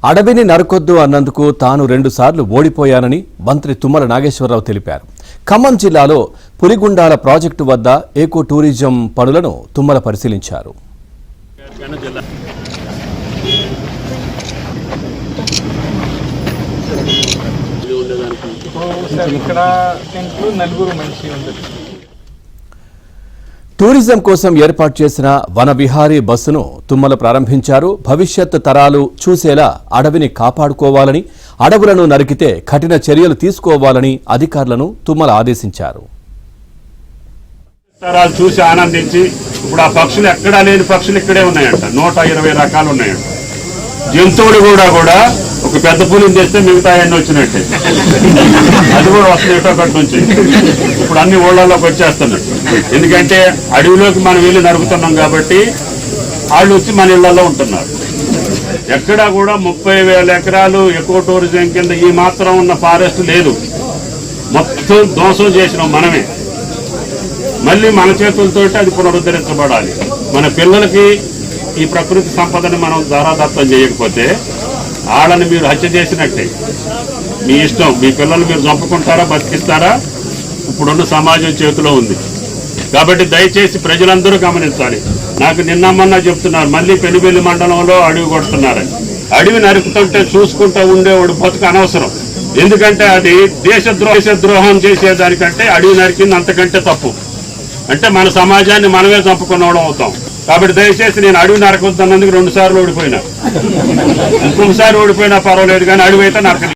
అడవిని నరకొద్దు అన్నందుకు తాను 2 సార్లు ఓడిపోయానని మంత్రి తుమ్మల నాగేశ్వరరావు తెలిపారు. ఖమ్మం జిల్లాలో పులిగుండాల ప్రాజెక్టు వద్ద ఏకో టూరిజం పనులను తుమ్మల పరిశీలించారు. టూరిజం కోసం ఏర్పాటు చేసిన వన విహారీ బస్సును తుమ్మల ప్రారంభించారు. భవిష్యత్ తరాలు చూసేలా అడవిని కాపాడుకోవాలని, అడవులను నరికితే కఠిన చర్యలు తీసుకోవాలని అధికారులను తుమ్మల ఆదేశించారు. తరాలు చూసి ఆనందించి ఇప్పుడు ఆ పక్షులు ఎక్కడా లేని పక్షులు ఇక్కడే ఉన్నాయంట. 120 రకాలు ఉన్నాయంట. జంతువులు కూడా ఒక పెద్ద పులిని తెస్తే మిగతా అన్నీ వచ్చినట్టే, అది కూడా వస్తుంది ఒకటి నుంచి. ఇప్పుడు అన్ని ఊళ్ళలోకి వచ్చేస్తున్నట్టు. ఎందుకంటే అడవిలోకి మనం వెళ్ళి నరుకుతున్నాం కాబట్టి వాళ్ళు వచ్చి మన ఇళ్లలో ఉంటున్నారు. ఎక్కడా కూడా 30,000 ఎకరాలు ఎకో టూరిజం కింద ఈ మాత్రం ఉన్న ఫారెస్ట్ లేదు. మొత్తం ధ్వంసం చేసినాం మనమే. మళ్ళీ మన చేతులతో అది పునరుద్ధరించబడాలి. మన పిల్లలకి ఈ ప్రకృతి సంపదని మనం ధారాదత్తం చేయకపోతే వాళ్ళని మీరు హత్య చేసినట్టే. మీ ఇష్టం. మీ పిల్లలు మీరు చంపుకుంటారా, బతికిస్తారా, ఇప్పుడున్న సమాజం చేతిలో ఉంది. కాబట్టి దయచేసి ప్రజలందరూ గమనించాలి. నాకు నిన్నమ్మన్నా చెప్తున్నారు, మళ్ళీ పెనుబెల్లి మండలంలో అడవి కొడుతున్నారని. అడవి నరుకుతుంటే చూసుకుంటూ ఉండేవాడు బతుకు అనవసరం. ఎందుకంటే అది దేశద్రోహం చేసేదానికంటే అడవి నరికింది అంతకంటే తప్పు. అంటే మన సమాజాన్ని మనమే చంపుకున్నవడం అవుతాం. కాబట్టి దయచేసి నేను అడవి నరకొద్దన్నందుకు 2 సార్లు ఓడిపోయినా, ఇంకొకసారి ఓడిపోయినా పర్వాలేదు, కానీ అడవి అయితే నరకదు.